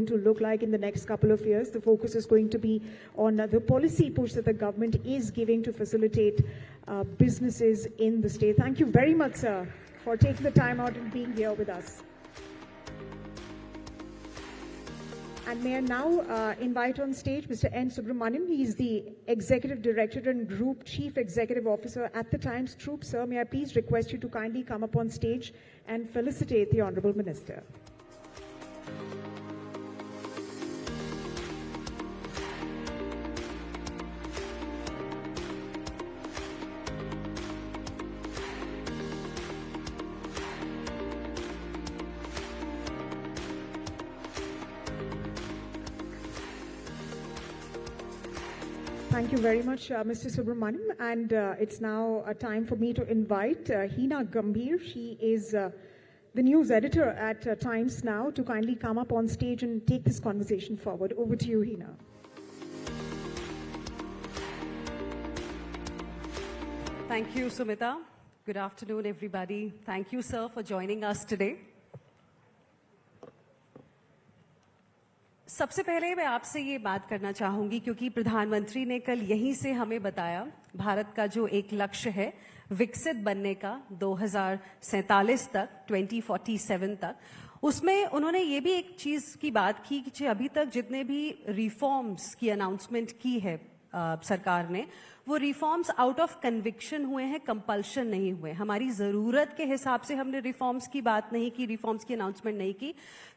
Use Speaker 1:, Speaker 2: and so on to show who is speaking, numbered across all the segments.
Speaker 1: to look like in the next couple of years. The focus is going to be on the policy push that the government is giving to facilitate businesses in the state. Thank you very much, sir, for taking the time out and being here with us. And may I now invite on stage Mr. N. Subramaniam. He is the Executive Director and Group Chief Executive Officer at the Times Troop. Sir, may I please request you to kindly come up on stage and felicitate the Honorable Minister. Thank you very much, Mr. Subramaniam. And it's now a time for me to invite Hina Gambhir. She is the news editor at Times Now, to kindly come up on stage and take this conversation forward. Over to you, Hina.
Speaker 2: Thank you, Sumita. Good afternoon, everybody. Thank you, sir, for joining us today. सबसे पहले मैं आपसे ये बात करना चाहूंगी क्योंकि प्रधानमंत्री ने कल यहीं से हमें बताया भारत का जो एक लक्ष्य है विकसित बनने का 2047 तक 2047 तक, उसमें उन्होंने ये भी एक चीज की बात की कि अभी तक जितने भी रिफॉर्म्स की अनाउंसमेंट की है सरकार ने, वो रिफॉर्म्स आउट ऑफ कन्विक्शन हुए हैं, कंपल्शन नहीं हुए। हमारी जरूरत के हिसाब से हमने रिफॉर्म्स की बात नहीं की, रिफॉर्म्स की अनाउंसमेंट नहीं की,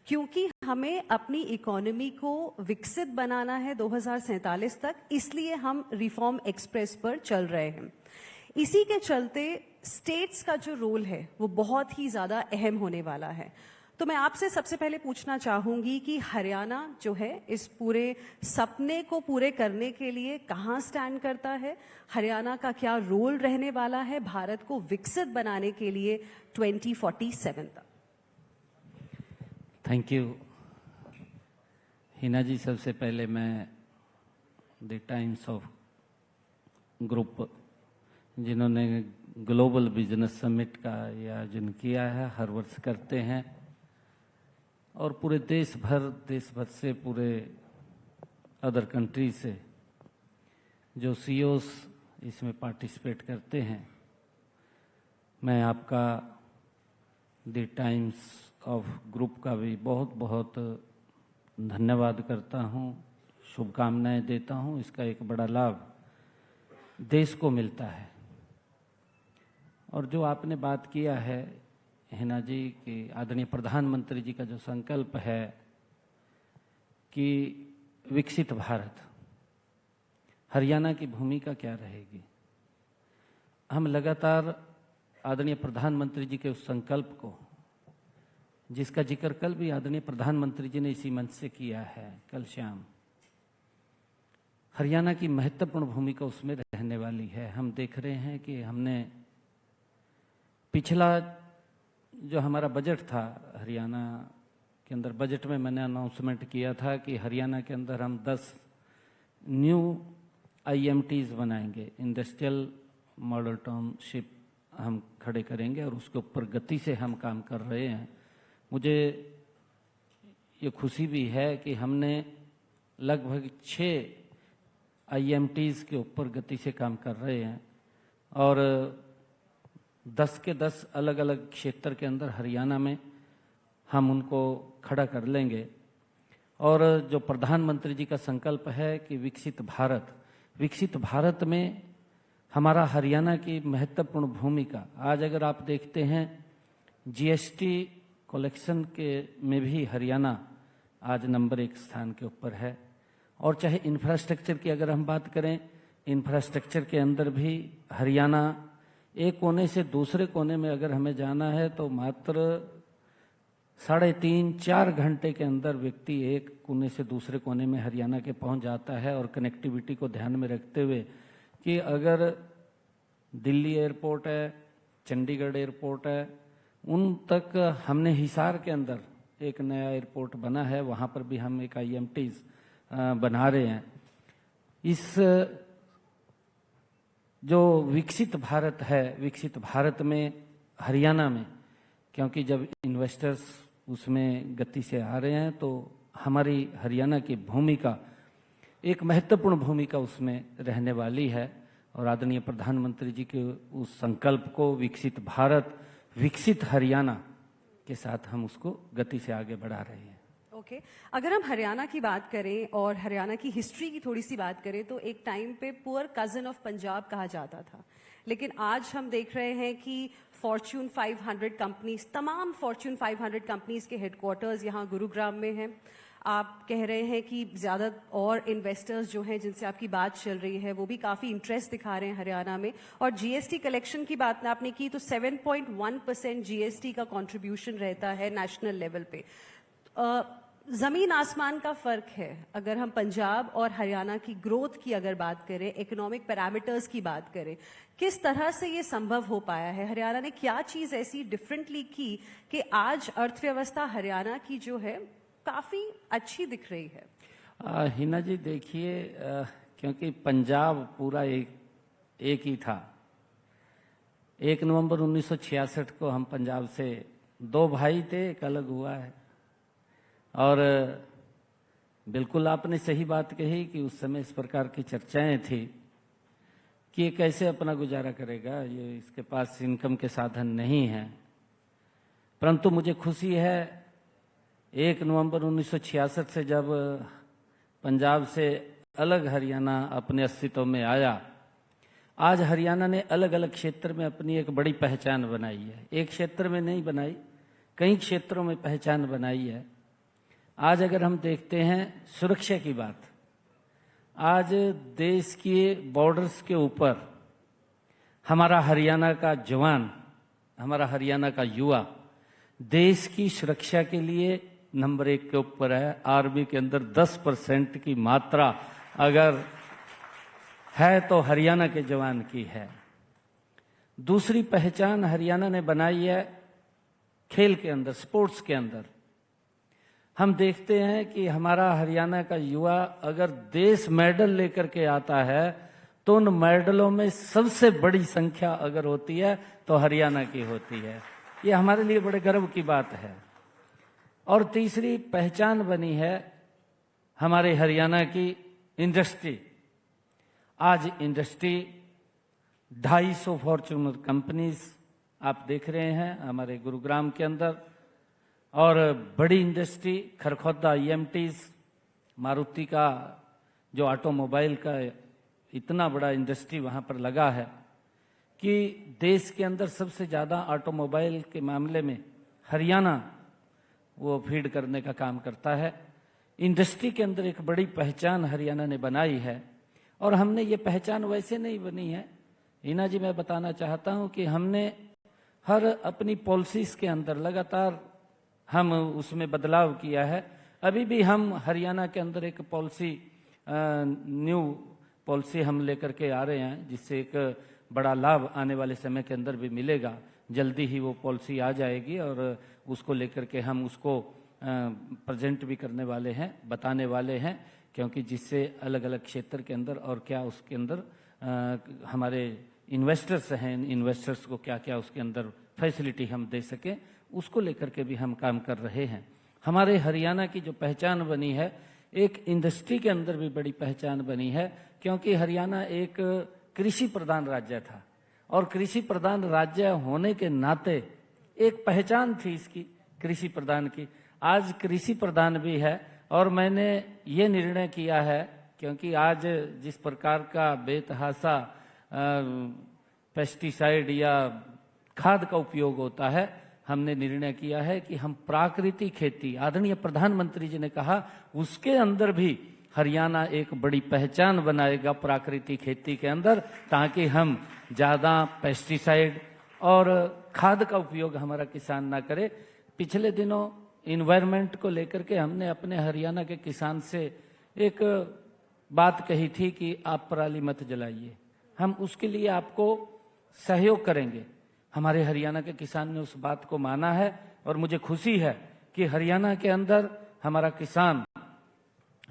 Speaker 2: क्योंकि हमें अपनी इकोनॉमी को विकसित बनाना है 2047 तक, इसलिए हम रिफॉर्म एक्सप्रेस पर चल रहे हैं। इसी के चलते स्टेट्स का जो रोल है वो बहुत ही ज्यादा अहम होने वाला है। तो मैं आपसे सबसे पहले पूछना चाहूंगी कि हरियाणा जो है इस पूरे सपने को पूरे करने के लिए कहां स्टैंड करता है, हरियाणा का क्या रोल रहने वाला है भारत को विकसित बनाने के लिए 2047 तक।
Speaker 3: थैंक यू हिना जी। सबसे पहले मैं द टाइम्स ऑफ ग्रुप, जिन्होंने ग्लोबल बिजनेस समिट का आयोजन किया है, हर वर्ष करते हैं, और पूरे देश भर से, पूरे अदर कंट्री से जो सीईओस इसमें पार्टिसिपेट करते हैं, मैं आपका द टाइम्स ऑफ ग्रुप का भी बहुत बहुत धन्यवाद करता हूं, शुभकामनाएं देता हूं। इसका एक बड़ा लाभ देश को मिलता है। और जो आपने बात किया है हिना जी कि आदरणीय प्रधानमंत्री जी का जो संकल्प है कि विकसित भारत, हरियाणा की भूमिका क्या रहेगी। हम लगातार आदरणीय प्रधानमंत्री जी के उस संकल्प को, जिसका जिक्र कल भी आदरणीय प्रधानमंत्री जी ने इसी मंच से किया है, कल शाम, हरियाणा की महत्वपूर्ण भूमिका उसमें रहने वाली है। हम देख रहे हैं कि हमने पिछला जो हमारा बजट था हरियाणा के अंदर, बजट में मैंने अनाउंसमेंट किया था कि हरियाणा के अंदर हम 10 न्यू IMTs बनाएंगे, इंडस्ट्रियल मॉडल टाउनशिप हम खड़े करेंगे, और उसके ऊपर गति से हम काम कर रहे हैं। मुझे ये खुशी भी है कि हमने लगभग 6 IMTs के ऊपर गति से काम कर रहे हैं, और 10 के 10 अलग अलग क्षेत्र के अंदर हरियाणा में हम उनको खड़ा कर लेंगे। और जो प्रधानमंत्री जी का संकल्प है कि विकसित भारत में हमारा हरियाणा की महत्वपूर्ण भूमिका, आज अगर आप देखते हैं GST कलेक्शन के में भी हरियाणा आज नंबर 1 स्थान के ऊपर है। और चाहे इंफ्रास्ट्रक्चर की अगर हम बात करें, इंफ्रास्ट्रक्चर के अंदर भी हरियाणा एक कोने से दूसरे कोने में अगर हमें जाना है तो मात्र 3.5-4 घंटे के अंदर व्यक्ति एक कोने से दूसरे कोने में हरियाणा के पहुंच जाता है। और कनेक्टिविटी को ध्यान में रखते हुए कि अगर दिल्ली एयरपोर्ट है, चंडीगढ़ एयरपोर्ट है, उन तक हमने हिसार के अंदर एक नया एयरपोर्ट बना है, वहां पर भी हम एक IMTs बना रहे हैं। इस जो विकसित भारत है, विकसित भारत में हरियाणा में, क्योंकि जब इन्वेस्टर्स उसमें गति से आ रहे हैं तो हमारी हरियाणा की भूमिका एक महत्वपूर्ण भूमिका उसमें रहने वाली है और आदरणीय प्रधानमंत्री जी के उस संकल्प को विकसित भारत विकसित हरियाणा के साथ हम उसको गति से आगे बढ़ा रहे हैं।
Speaker 2: ओके अगर हम हरियाणा की बात करें और हरियाणा की हिस्ट्री की थोड़ी सी बात करें तो एक टाइम पे पुअर कजन ऑफ पंजाब कहा जाता था, लेकिन आज हम देख रहे हैं कि फॉर्च्यून 500 कंपनीज, तमाम फॉर्च्यून 500 कंपनीज के हेडक्वार्टर्स यहाँ गुरुग्राम में हैं। आप कह रहे हैं कि ज़्यादा और इन्वेस्टर्स जो हैं जिनसे आपकी बात चल रही है वो भी काफ़ी इंटरेस्ट दिखा रहे हैं हरियाणा में। और जीएसटी कलेक्शन की बात आपने की तो 7.1% जीएसटी का कंट्रीब्यूशन रहता है नेशनल लेवल पे। जमीन आसमान का फर्क है अगर हम पंजाब और हरियाणा की ग्रोथ की अगर बात करें, इकोनॉमिक पैरामीटर्स की बात करें, किस तरह से ये संभव हो पाया है? हरियाणा ने क्या चीज ऐसी डिफरेंटली की कि आज अर्थव्यवस्था हरियाणा की जो है काफी अच्छी दिख रही है?
Speaker 3: हिना जी देखिए, क्योंकि पंजाब पूरा एक ही था। 1 नवंबर 1966 को हम पंजाब से 2 भाई थे, एक अलग हुआ है। और बिल्कुल आपने सही बात कही कि उस समय इस प्रकार की चर्चाएं थी कि ये कैसे अपना गुजारा करेगा, ये इसके पास इनकम के साधन नहीं हैं। परंतु मुझे खुशी है 1 नवंबर 1966 से जब पंजाब से अलग हरियाणा अपने अस्तित्व में आया, आज हरियाणा ने अलग अलग क्षेत्र में अपनी एक बड़ी पहचान बनाई है। एक क्षेत्र में नहीं बनाई, कई क्षेत्रों में पहचान बनाई है। आज अगर हम देखते हैं सुरक्षा की बात, आज देश के बॉर्डर्स के ऊपर हमारा हरियाणा का जवान, हमारा हरियाणा का युवा देश की सुरक्षा के लिए नंबर 1 के ऊपर है। आर्मी के अंदर 10% की मात्रा अगर है तो हरियाणा के जवान की है। दूसरी पहचान हरियाणा ने बनाई है खेल के अंदर, स्पोर्ट्स के अंदर। हम देखते हैं कि हमारा हरियाणा का युवा अगर देश मेडल लेकर के आता है तो उन मेडलों में सबसे बड़ी संख्या अगर होती है तो हरियाणा की होती है। ये हमारे लिए बड़े गर्व की बात है। और तीसरी पहचान बनी है हमारे हरियाणा की इंडस्ट्री। आज इंडस्ट्री 250 फॉर्च्यूनर कंपनीज आप देख रहे हैं हमारे गुरुग्राम के अंदर, और बड़ी इंडस्ट्री खरखोदा ईएमटीज, मारुति का जो ऑटोमोबाइल का इतना बड़ा इंडस्ट्री वहाँ पर लगा है कि देश के अंदर सबसे ज़्यादा ऑटोमोबाइल के मामले में हरियाणा वो फीड करने का काम करता है। इंडस्ट्री के अंदर एक बड़ी पहचान हरियाणा ने बनाई है। और हमने ये पहचान वैसे नहीं बनी है हिना जी, मैं बताना चाहता हूँ कि हमने हर अपनी पॉलिसीज के अंदर लगातार हम उसमें बदलाव किया है। अभी भी हम हरियाणा के अंदर एक पॉलिसी, न्यू पॉलिसी हम लेकर के आ रहे हैं, जिससे एक बड़ा लाभ आने वाले समय के अंदर भी मिलेगा। जल्दी ही वो पॉलिसी आ जाएगी और उसको लेकर के हम उसको प्रेजेंट भी करने वाले हैं, बताने वाले हैं, क्योंकि जिससे अलग अलग क्षेत्र के अंदर और क्या उसके अंदर हमारे इन्वेस्टर्स हैं, इन्वेस्टर्स को क्या क्या उसके अंदर फैसिलिटी हम दे सकें, उसको लेकर के भी हम काम कर रहे हैं। हमारे हरियाणा की जो पहचान बनी है, एक इंडस्ट्री के अंदर भी बड़ी पहचान बनी है, क्योंकि हरियाणा एक कृषि प्रधान राज्य था और कृषि प्रधान राज्य होने के नाते एक पहचान थी इसकी, कृषि प्रधान की। आज कृषि प्रधान भी है और मैंने ये निर्णय किया है, क्योंकि आज जिस प्रकार का बेतहाशा पेस्टिसाइड या खाद का उपयोग होता है, हमने निर्णय किया है कि हम प्राकृतिक खेती, आदरणीय प्रधानमंत्री जी ने कहा, उसके अंदर भी हरियाणा एक बड़ी पहचान बनाएगा प्राकृतिक खेती के अंदर, ताकि हम ज़्यादा पेस्टिसाइड और खाद का उपयोग हमारा किसान ना करे। पिछले दिनों इन्वायरमेंट को लेकर के हमने अपने हरियाणा के किसान से एक बात कही थी कि आप पराली मत जलाइए, हम उसके लिए आपको सहयोग करेंगे। हमारे हरियाणा के किसान ने उस बात को माना है और मुझे खुशी है कि हरियाणा के अंदर हमारा किसान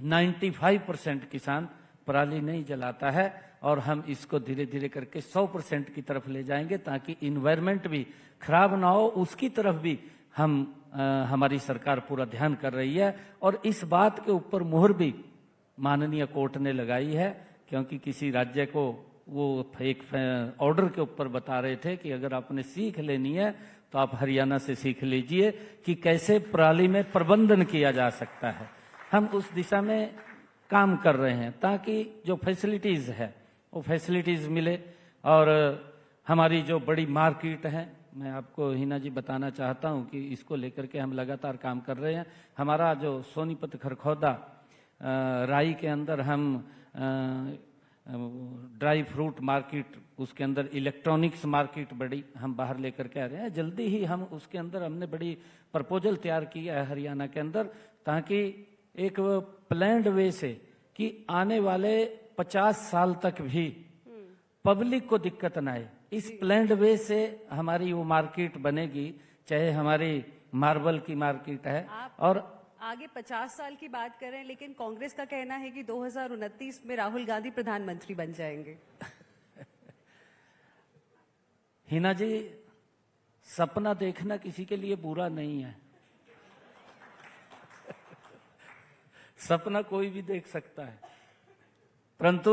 Speaker 3: 95% किसान पराली नहीं जलाता है और हम इसको धीरे धीरे करके 100% की तरफ ले जाएंगे, ताकि इन्वायरमेंट भी खराब ना हो, उसकी तरफ भी हमारी सरकार पूरा ध्यान कर रही है। और इस बात के ऊपर मुहर भी माननीय कोर्ट ने लगाई है, क्योंकि किसी राज्य को वो एक ऑर्डर के ऊपर बता रहे थे कि अगर आपने सीख लेनी है तो आप हरियाणा से सीख लीजिए कि कैसे पराली में प्रबंधन किया जा सकता है। हम उस दिशा में काम कर रहे हैं ताकि जो फैसिलिटीज है वो फैसिलिटीज मिले। और हमारी जो बड़ी मार्केट है, मैं आपको हिना जी बताना चाहता हूं कि इसको लेकर के हम लगातार काम कर रहे हैं। हमारा जो सोनीपत खरखौदा राई के अंदर हम ड्राई फ्रूट मार्केट, उसके अंदर इलेक्ट्रॉनिक्स मार्केट बड़ी हम बाहर लेकर के आ रहे हैं। जल्दी ही हम उसके अंदर हमने बड़ी प्रपोजल तैयार किया है हरियाणा के अंदर, ताकि एक प्लान्ड वे से कि आने वाले 50 साल तक भी पब्लिक को दिक्कत ना आए, इस प्लान्ड वे से हमारी वो मार्केट बनेगी, चाहे हमारी मार्बल की मार्केट है। और
Speaker 2: आगे 50 साल की बात करें, लेकिन कांग्रेस का कहना है कि 2029 में राहुल गांधी प्रधानमंत्री बन जाएंगे।
Speaker 3: हिना जी, सपना देखना किसी के लिए बुरा नहीं है। सपना कोई भी देख सकता है, परंतु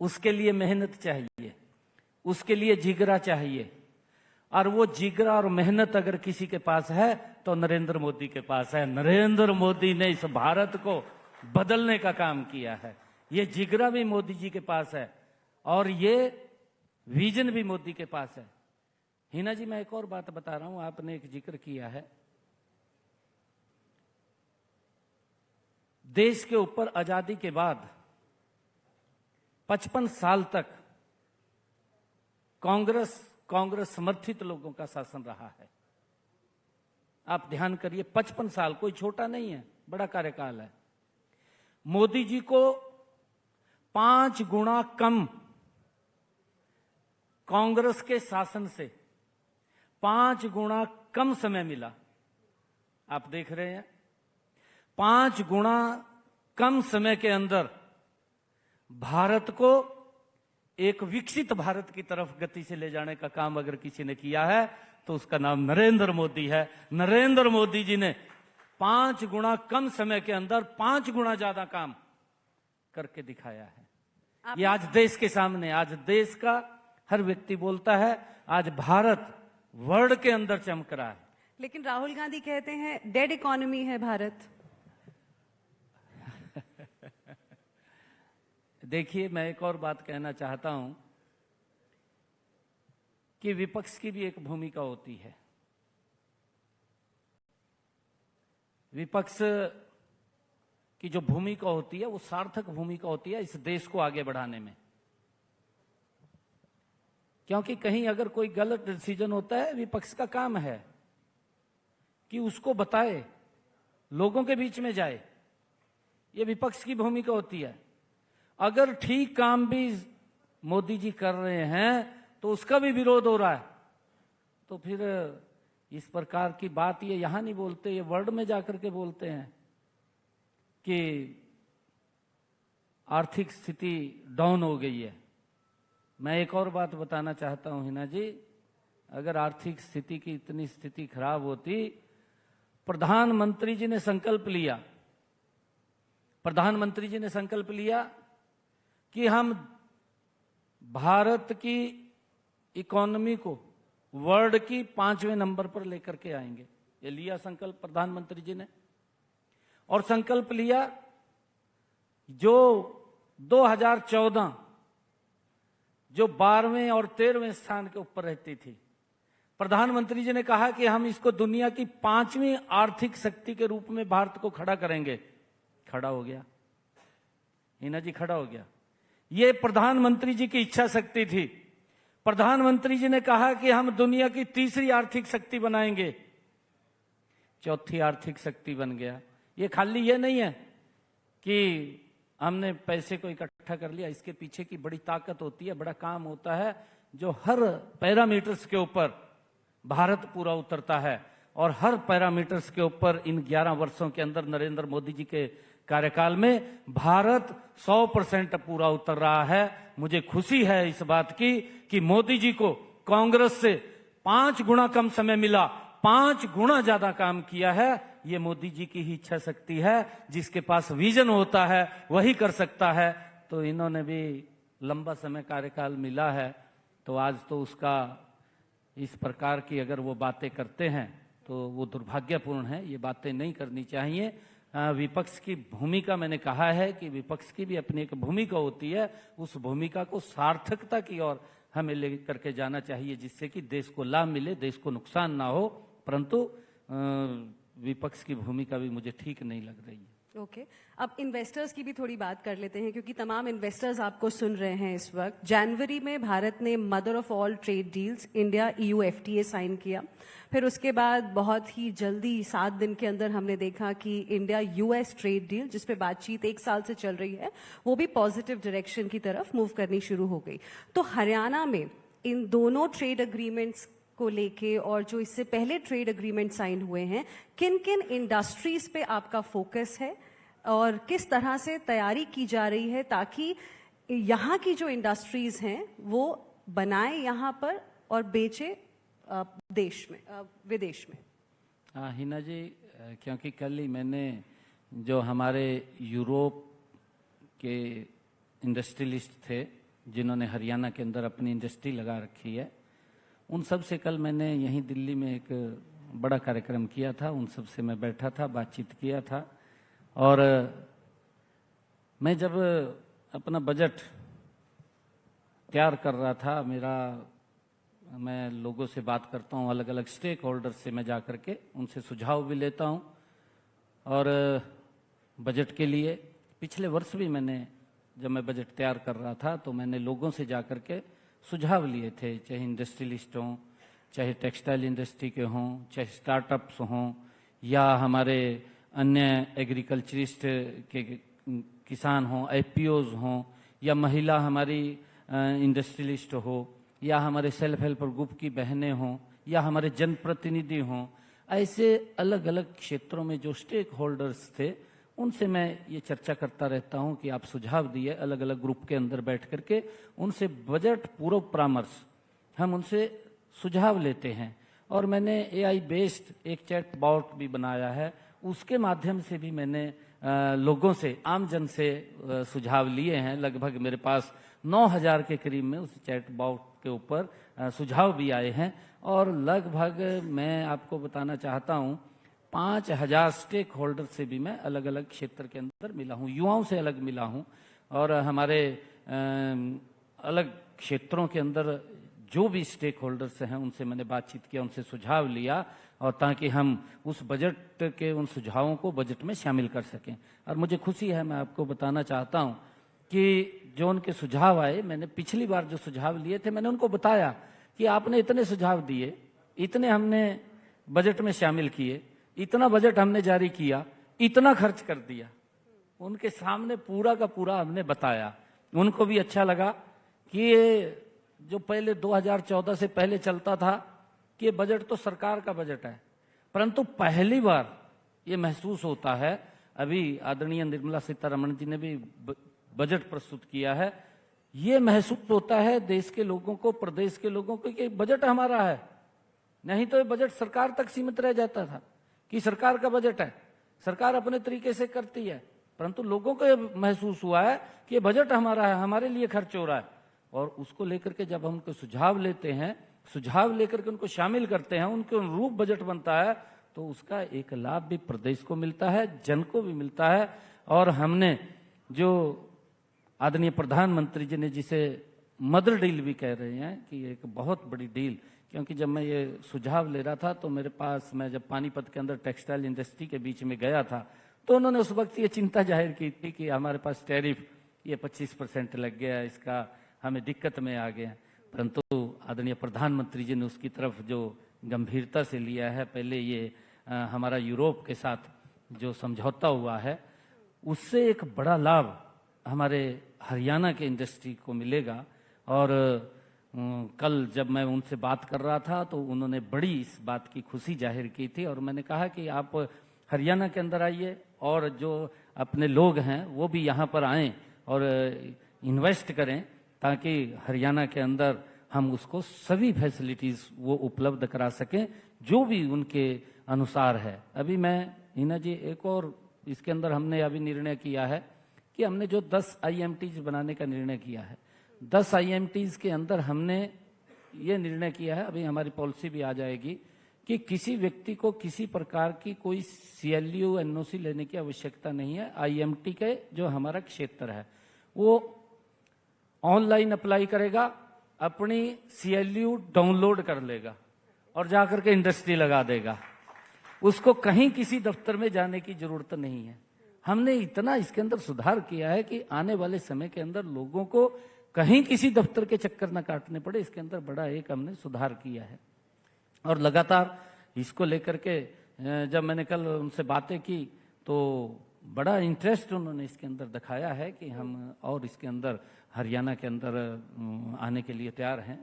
Speaker 3: उसके लिए मेहनत चाहिए, उसके लिए जिगरा चाहिए। और वो जिगरा और मेहनत अगर किसी के पास है तो नरेंद्र मोदी के पास है। नरेंद्र मोदी ने इस भारत को बदलने का काम किया है। ये जिगरा भी मोदी जी के पास है और ये विजन भी मोदी के पास है। हिना जी, मैं एक और बात बता रहा हूं, आपने एक जिक्र किया है, देश के ऊपर आजादी के बाद 55 साल तक कांग्रेस समर्थित लोगों का शासन रहा है। आप ध्यान करिए, 55 साल कोई छोटा नहीं है, बड़ा कार्यकाल है। मोदी जी को 5 गुना कम कांग्रेस के शासन से 5 गुना कम समय मिला। आप देख रहे हैं, 5 गुना कम समय के अंदर भारत को एक विकसित भारत की तरफ गति से ले जाने का काम अगर किसी ने किया है तो उसका नाम नरेंद्र मोदी है। नरेंद्र मोदी जी ने 5 गुना कम समय के अंदर 5 गुना ज्यादा काम करके दिखाया है। ये आज देश के सामने, आज देश का हर व्यक्ति बोलता है, आज भारत वर्ल्ड के अंदर चमक रहा है।
Speaker 2: लेकिन राहुल गांधी कहते हैं डेड इकोनॉमी है भारत।
Speaker 3: देखिए, मैं एक और बात कहना चाहता हूं कि विपक्ष की भी एक भूमिका होती है। विपक्ष की जो भूमिका होती है वो सार्थक भूमिका होती है इस देश को आगे बढ़ाने में। क्योंकि कहीं अगर कोई गलत डिसीजन होता है, विपक्ष का काम है कि उसको बताए, लोगों के बीच में जाए। ये विपक्ष की भूमिका होती है। अगर ठीक काम भी मोदी जी कर रहे हैं तो उसका भी विरोध हो रहा है, तो फिर इस प्रकार की बात ये यहां नहीं बोलते, ये वर्ल्ड में जाकर के बोलते हैं कि आर्थिक स्थिति डाउन हो गई है। मैं एक और बात बताना चाहता हूं हिना जी, अगर आर्थिक स्थिति की इतनी स्थिति खराब होती, प्रधानमंत्री जी ने संकल्प लिया, प्रधानमंत्री जी ने संकल्प लिया कि हम भारत की इकोनॉमी को वर्ल्ड की 5वें नंबर पर लेकर के आएंगे। ये लिया संकल्प प्रधानमंत्री जी ने, और संकल्प लिया जो 2014 जो 12वें और 13वें स्थान के ऊपर रहती थी, प्रधानमंत्री जी ने कहा कि हम इसको दुनिया की 5वीं आर्थिक शक्ति के रूप में भारत को खड़ा करेंगे। खड़ा हो गया हिना जी, खड़ा हो गया। ये प्रधानमंत्री जी की इच्छा शक्ति थी। प्रधानमंत्री जी ने कहा कि हम दुनिया की 3री आर्थिक शक्ति बनाएंगे, 4थी आर्थिक शक्ति बन गया। ये खाली ये नहीं है कि हमने पैसे को इकट्ठा कर लिया, इसके पीछे की बड़ी ताकत होती है, बड़ा काम होता है, जो हर पैरामीटर्स के ऊपर भारत पूरा उतरता है। और हर पैरामीटर्स के ऊपर इन 11 वर्षों के अंदर नरेंद्र मोदी जी के कार्यकाल में भारत 100% पूरा उतर रहा है। मुझे खुशी है इस बात की कि मोदी जी को कांग्रेस से 5 गुना कम समय मिला, 5 गुना ज्यादा काम किया है। ये मोदी जी की ही इच्छा शक्ति है। जिसके पास विजन होता है वही कर सकता है। तो इन्होंने भी लंबा समय कार्यकाल मिला है, तो आज तो उसका इस प्रकार की अगर वो बातें करते हैं तो वो दुर्भाग्यपूर्ण है। ये बातें नहीं करनी चाहिए। विपक्ष की भूमिका, मैंने कहा है कि विपक्ष की भी अपनी एक भूमिका होती है। उस भूमिका को सार्थकता की ओर हमें लेकर के जाना चाहिए, जिससे कि देश को लाभ मिले, देश को नुकसान ना हो। परंतु विपक्ष की भूमिका भी मुझे ठीक नहीं लग रही है।
Speaker 2: ओके अब इन्वेस्टर्स की भी थोड़ी बात कर लेते हैं, क्योंकि तमाम इन्वेस्टर्स आपको सुन रहे हैं इस वक्त। जनवरी में भारत ने mother of all trade deals India EU FTA sign किया। फिर उसके बाद बहुत ही जल्दी 7 दिन के अंदर हमने देखा कि इंडिया US ट्रेड डील, जिस पे बातचीत 1 साल से चल रही है, वो भी पॉजिटिव डायरेक्शन की तरफ मूव करनी शुरू हो गई। तो हरियाणा में इन दोनों ट्रेड अग्रीमेंट्स को लेके और जो इससे पहले ट्रेड अग्रीमेंट साइन हुए हैं, किन किन इंडस्ट्रीज पे आपका फोकस है और किस तरह से तैयारी की जा रही है ताकि यहाँ की जो इंडस्ट्रीज हैं वो बनाए यहाँ पर और बेचे देश में, विदेश में?
Speaker 3: हिना जी, क्योंकि कल ही मैंने जो हमारे यूरोप के इंडस्ट्रियलिस्ट थे जिन्होंने हरियाणा के अंदर अपनी इंडस्ट्री लगा रखी है, उन सब से कल मैंने यहीं दिल्ली में एक बड़ा कार्यक्रम किया था। उन सब से मैं बैठा था, बातचीत किया था। और मैं जब अपना बजट तैयार कर रहा था, मैं लोगों से बात करता हूँ, अलग अलग स्टेक होल्डर से मैं जा करके उनसे सुझाव भी लेता हूँ। और बजट के लिए पिछले वर्ष भी मैंने, जब मैं बजट तैयार कर रहा था, तो मैंने लोगों से जा करके सुझाव लिए थे, चाहे इंडस्ट्रियलिस्ट हों, चाहे टेक्सटाइल इंडस्ट्री के हों, चाहे स्टार्टअप्स हों, या हमारे अन्य एग्रीकल्चरिस्ट के किसान हों, IPOs हों, या महिला हमारी इंडस्ट्रियलिस्ट हो, या हमारे सेल्फ हेल्प ग्रुप की बहनें हों, या हमारे जनप्रतिनिधि हों। ऐसे अलग अलग क्षेत्रों में जो स्टेक होल्डर्स थे, उनसे मैं ये चर्चा करता रहता हूं कि आप सुझाव दिए, अलग अलग ग्रुप के अंदर बैठ करके उनसे बजट पूर्व परामर्श हम उनसे सुझाव लेते हैं। और मैंने AI बेस्ड एक चैट बॉट भी बनाया है, उसके माध्यम से भी मैंने लोगों से, आमजन से सुझाव लिए हैं। लगभग मेरे पास 9000 के करीब में उस चैट बॉट के ऊपर सुझाव भी आए हैं। और लगभग मैं आपको बताना चाहता हूं 5000 स्टेक होल्डर से भी मैं अलग अलग क्षेत्र के अंदर मिला हूं, युवाओं से अलग मिला हूं। और हमारे अलग क्षेत्रों के अंदर जो भी स्टेक होल्डर्स हैं उनसे मैंने बातचीत किया, उनसे सुझाव लिया, और ताकि हम उस बजट के उन सुझावों को बजट में शामिल कर सकें। और मुझे खुशी है, मैं आपको बताना चाहता हूं कि जो उनके सुझाव आए, मैंने पिछली बार जो सुझाव लिए थे, मैंने उनको बताया कि आपने इतने सुझाव दिए, इतने हमने बजट में शामिल किए, इतना बजट हमने जारी किया, इतना खर्च कर दिया। उनके सामने पूरा का पूरा हमने बताया। उनको भी अच्छा लगा कि ये जो पहले 2014 से पहले चलता था कि बजट तो सरकार का बजट है, परंतु पहली बार ये महसूस होता है, अभी आदरणीय निर्मला सीतारमण जी ने भी बजट प्रस्तुत किया है, ये महसूस होता है देश के लोगों को, प्रदेश के लोगों को, कि बजट हमारा है। नहीं तो ये बजट सरकार तक सीमित रह जाता था कि सरकार का बजट है, सरकार अपने तरीके से करती है, परंतु लोगों को ये महसूस हुआ है कि ये बजट हमारा है, हमारे लिए खर्च हो रहा है। और उसको लेकर के जब हम उनको सुझाव लेते हैं, सुझाव लेकर के उनको शामिल करते हैं, उनके अनुरूप बजट बनता है, तो उसका एक लाभ भी प्रदेश को मिलता है, जन को भी मिलता है। और हमने जो आदरणीय प्रधानमंत्री जी ने जिसे मदर डील भी कह रहे हैं कि एक बहुत बड़ी डील, क्योंकि जब मैं ये सुझाव ले रहा था तो मेरे पास, मैं जब पानीपत के अंदर टेक्सटाइल इंडस्ट्री के बीच में गया था, तो उन्होंने उस वक्त ये चिंता जाहिर की थी कि हमारे पास टैरिफ ये 25% लग गया, इसका हमें दिक्कत में आ गया। परंतु आदरणीय प्रधानमंत्री जी ने उसकी तरफ जो गंभीरता से लिया है, पहले ये हमारा यूरोप के साथ जो समझौता हुआ है, उससे एक बड़ा लाभ हमारे हरियाणा के इंडस्ट्री को मिलेगा। और कल जब मैं उनसे बात कर रहा था तो उन्होंने बड़ी इस बात की खुशी जाहिर की थी, और मैंने कहा कि आप हरियाणा के अंदर आइए और जो अपने लोग हैं वो भी यहाँ पर आएं और इन्वेस्ट करें, ताकि हरियाणा के अंदर हम उसको सभी फैसिलिटीज वो उपलब्ध करा सकें जो भी उनके अनुसार है। अभी मैं हिना जी एक और इसके अंदर हमने अभी निर्णय किया है कि हमने जो 10 IMTs बनाने का निर्णय किया है, 10 IMTs के अंदर हमने ये निर्णय किया है, अभी हमारी पॉलिसी भी आ जाएगी कि किसी व्यक्ति को किसी प्रकार की कोई CLU NOC लेने की आवश्यकता नहीं है। IMT के जो हमारा क्षेत्र है वो ऑनलाइन अप्लाई करेगा, अपनी CLU डाउनलोड कर लेगा और जाकर के इंडस्ट्री लगा देगा। उसको कहीं किसी दफ्तर में जाने की जरूरत नहीं है। हमने इतना इसके अंदर सुधार किया है कि आने वाले समय के अंदर लोगों को कहीं किसी दफ्तर के चक्कर न काटने पड़े। इसके अंदर बड़ा एक हमने सुधार किया है और लगातार इसको लेकर के जब मैंने कल उनसे बातें की तो बड़ा इंटरेस्ट उन्होंने इसके अंदर दिखाया है कि हम और इसके अंदर हरियाणा के अंदर आने के लिए तैयार हैं।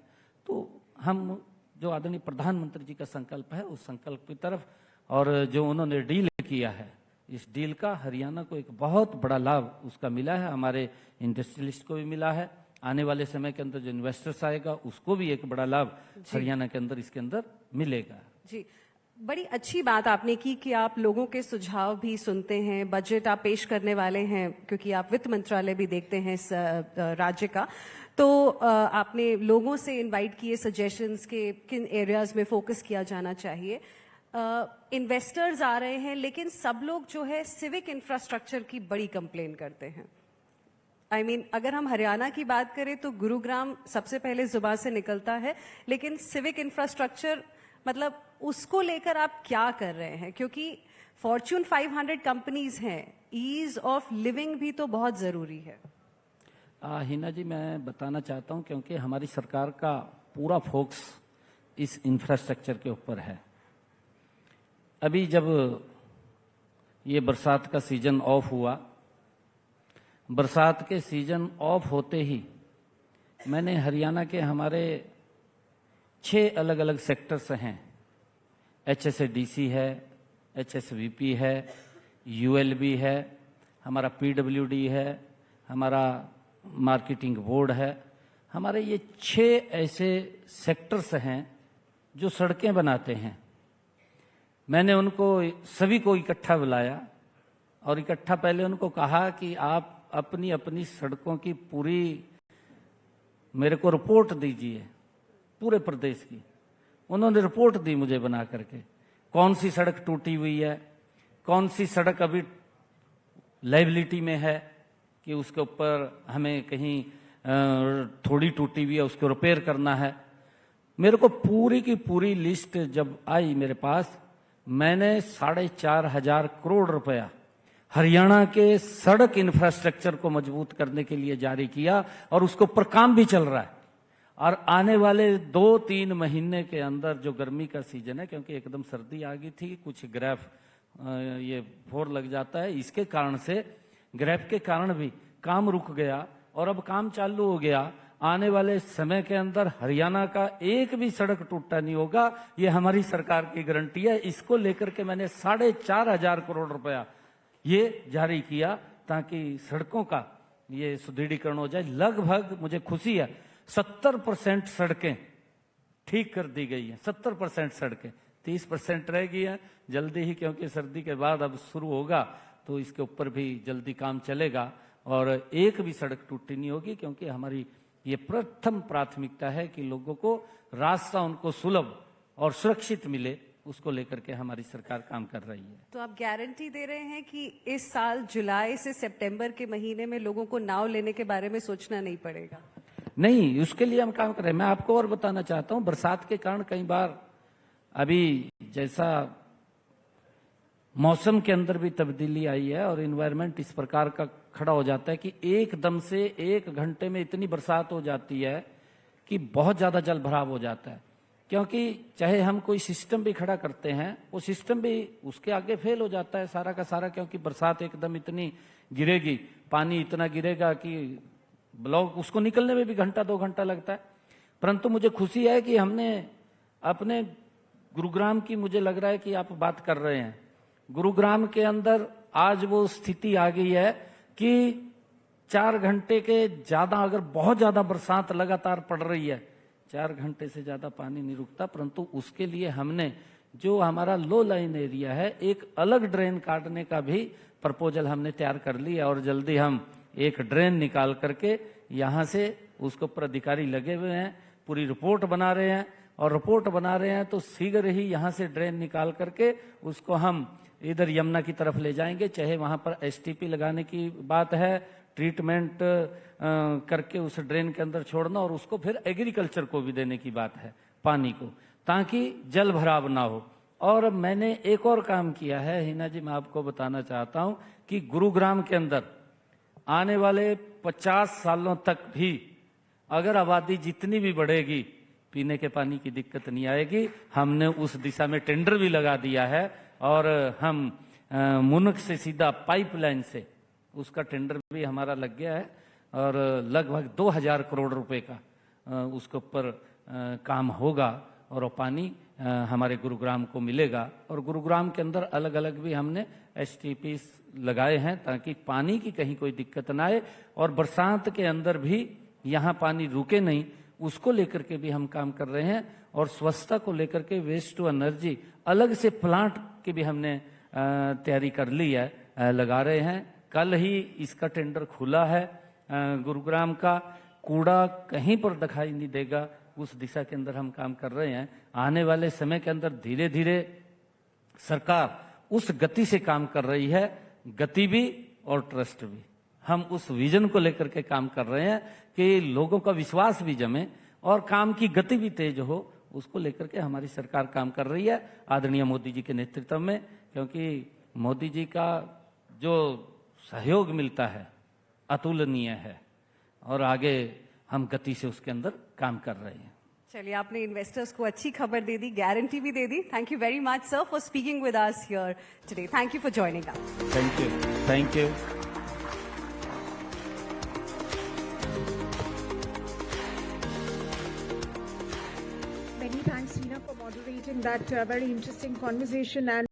Speaker 3: तो हम जो आदरणीय प्रधानमंत्री जी का संकल्प है उस संकल्प की तरफ, और जो उन्होंने डील किया है इस डील का हरियाणा को एक बहुत बड़ा लाभ उसका मिला है, हमारे इंडस्ट्रियलिस्ट को भी मिला है। आने वाले समय के अंदर जो इन्वेस्टर्स आएगा उसको भी एक बड़ा लाभ हरियाणा के अंदर इसके अंदर मिलेगा।
Speaker 2: जी, बड़ी अच्छी बात आपने की कि आप लोगों के सुझाव भी सुनते हैं, बजट आप पेश करने वाले हैं क्योंकि आप वित्त मंत्रालय भी देखते हैं इस राज्य का। तो आपने लोगों से इनवाइट किए सजेशंस के किन एरियाज में फोकस किया जाना चाहिए। इन्वेस्टर्स आ रहे हैं लेकिन सब लोग जो है सिविक इंफ्रास्ट्रक्चर की बड़ी कंप्लेन करते हैं। I mean, अगर हम हरियाणा की बात करें तो गुरुग्राम सबसे पहले जुबान से निकलता है, लेकिन सिविक इंफ्रास्ट्रक्चर मतलब उसको लेकर आप क्या कर रहे हैं? क्योंकि फॉर्च्यून 500 कंपनीज हैं, ईज ऑफ लिविंग भी तो बहुत जरूरी है।
Speaker 3: हिना जी मैं बताना चाहता हूं क्योंकि हमारी सरकार का पूरा फोकस इस इंफ्रास्ट्रक्चर के ऊपर है। अभी जब ये बरसात का सीजन ऑफ हुआ, बरसात के सीजन ऑफ होते ही मैंने हरियाणा के हमारे 6 अलग अलग सेक्टर्स हैं, HSADC है, HSVP है, ULB है, हमारा PWD है, हमारा मार्केटिंग बोर्ड है, हमारे ये 6 ऐसे सेक्टर्स हैं जो सड़कें बनाते हैं। मैंने उनको सभी को इकट्ठा बुलाया और इकट्ठा पहले उनको कहा कि आप अपनी अपनी सड़कों की पूरी मेरे को रिपोर्ट दीजिए पूरे प्रदेश की। उन्होंने रिपोर्ट दी मुझे बना करके, कौन सी सड़क टूटी हुई है, कौन सी सड़क अभी लाइबिलिटी में है कि उसके ऊपर हमें कहीं थोड़ी टूटी हुई है उसको रिपेयर करना है। मेरे को पूरी की पूरी लिस्ट जब आई मेरे पास, मैंने 4,500 करोड़ रुपया हरियाणा के सड़क इंफ्रास्ट्रक्चर को मजबूत करने के लिए जारी किया और उसके ऊपर काम भी चल रहा है। और आने वाले 2-3 महीने के अंदर जो गर्मी का सीजन है, क्योंकि एकदम सर्दी आ गई थी, कुछ ग्रेफ ये फोर लग जाता है, इसके कारण से ग्रेफ के कारण भी काम रुक गया और अब काम चालू हो गया। आने वाले समय के अंदर हरियाणा का एक भी सड़क टूटा नहीं होगा, ये हमारी सरकार की गारंटी है। इसको लेकर के मैंने 4,500 करोड़ रुपया ये जारी किया ताकि सड़कों का ये सुदृढ़ीकरण हो जाए। लगभग मुझे खुशी है 70% सड़कें ठीक कर दी गई हैं, 70% सड़कें, 30% रह गई हैं जल्दी ही, क्योंकि सर्दी के बाद अब शुरू होगा तो इसके ऊपर भी जल्दी काम चलेगा और एक भी सड़क टूटी नहीं होगी, क्योंकि हमारी ये प्रथम प्राथमिकता है कि लोगों को रास्ता उनको सुलभ और सुरक्षित मिले, उसको लेकर के हमारी सरकार काम कर रही है।
Speaker 2: तो आप गारंटी दे रहे हैं कि इस साल जुलाई से सितंबर के महीने में लोगों को नाव लेने के बारे में सोचना नहीं पड़ेगा?
Speaker 3: नहीं, उसके लिए हम काम कर रहे हैं। मैं आपको और बताना चाहता हूं, बरसात के कारण कई बार अभी जैसा मौसम के अंदर भी तब्दीली आई है और इन्वायरमेंट इस प्रकार का खड़ा हो जाता है कि एकदम से 1 घंटे में इतनी बरसात हो जाती है कि बहुत ज्यादा जल भराव हो जाता है। क्योंकि चाहे हम कोई सिस्टम भी खड़ा करते हैं, वो सिस्टम भी उसके आगे फेल हो जाता है सारा का सारा, क्योंकि बरसात एकदम इतनी गिरेगी, पानी इतना गिरेगा कि ब्लॉक उसको निकलने में भी 1-2 घंटा लगता है। परंतु मुझे खुशी है कि हमने अपने गुरुग्राम की, मुझे लग रहा है कि आप बात कर रहे हैं, गुरुग्राम के अंदर आज वो स्थिति आ गई है कि 4 घंटे के ज्यादा अगर बहुत ज्यादा बरसात लगातार पड़ रही है, 4 घंटे से ज्यादा पानी नहीं रुकता। परंतु उसके लिए हमने जो हमारा लो लाइन एरिया है, एक अलग ड्रेन काटने का भी प्रपोजल हमने तैयार कर लिया और जल्दी हम एक ड्रेन निकाल करके यहाँ से उसके ऊपर अधिकारी लगे हुए हैं, पूरी रिपोर्ट बना रहे हैं और रिपोर्ट बना रहे हैं तो शीघ्र ही यहाँ से ड्रेन निकाल करके उसको हम इधर यमुना की तरफ ले जाएंगे। चाहे वहां पर एसटीपी लगाने की बात है, ट्रीटमेंट करके उस ड्रेन के अंदर छोड़ना और उसको फिर एग्रीकल्चर को भी देने की बात है, पानी को, ताकि जल भराव ना हो। और मैंने एक और काम किया है हिना जी, मैं आपको बताना चाहता हूं कि गुरुग्राम के अंदर आने वाले 50 सालों तक भी अगर आबादी जितनी भी बढ़ेगी, पीने के पानी की दिक्कत नहीं आएगी। हमने उस दिशा में टेंडर भी लगा दिया है और हम मुनक से सीधा पाइपलाइन से उसका टेंडर भी हमारा लग गया है और लगभग 2000 करोड़ रुपए का उसके ऊपर काम होगा और वो पानी हमारे गुरुग्राम को मिलेगा। और गुरुग्राम के अंदर अलग अलग भी हमने एसटीपी लगाए हैं ताकि पानी की कहीं कोई दिक्कत ना आए और बरसात के अंदर भी यहाँ पानी रुके नहीं, उसको लेकर के भी हम काम कर रहे हैं। और स्वच्छता को लेकर के वेस्ट टू एनर्जी अलग से प्लांट की भी हमने तैयारी कर ली है, लगा रहे हैं। कल ही इसका टेंडर खुला है। गुरुग्राम का कूड़ा कहीं पर दिखाई नहीं देगा, उस दिशा के अंदर हम काम कर रहे हैं। आने वाले समय के अंदर धीरे धीरे सरकार उस गति से काम कर रही है, गति भी और ट्रस्ट भी। हम उस विजन को लेकर के काम कर रहे हैं कि लोगों का विश्वास भी जमे और काम की गति भी तेज हो, उसको लेकर के हमारी सरकार काम कर रही है आदरणीय मोदी जी के नेतृत्व में। क्योंकि मोदी जी का जो सहयोग मिलता है अतुलनीय है और आगे हम गति से उसके अंदर काम कर रहे हैं।
Speaker 2: चलिए, आपने इन्वेस्टर्स को अच्छी खबर दे दी, गारंटी भी दे दी। Thank you very much sir for speaking with us here today. Thank you for joining us.
Speaker 3: Thank you, thank you.
Speaker 1: Many thanks, Tina, for moderating that very interesting conversation. And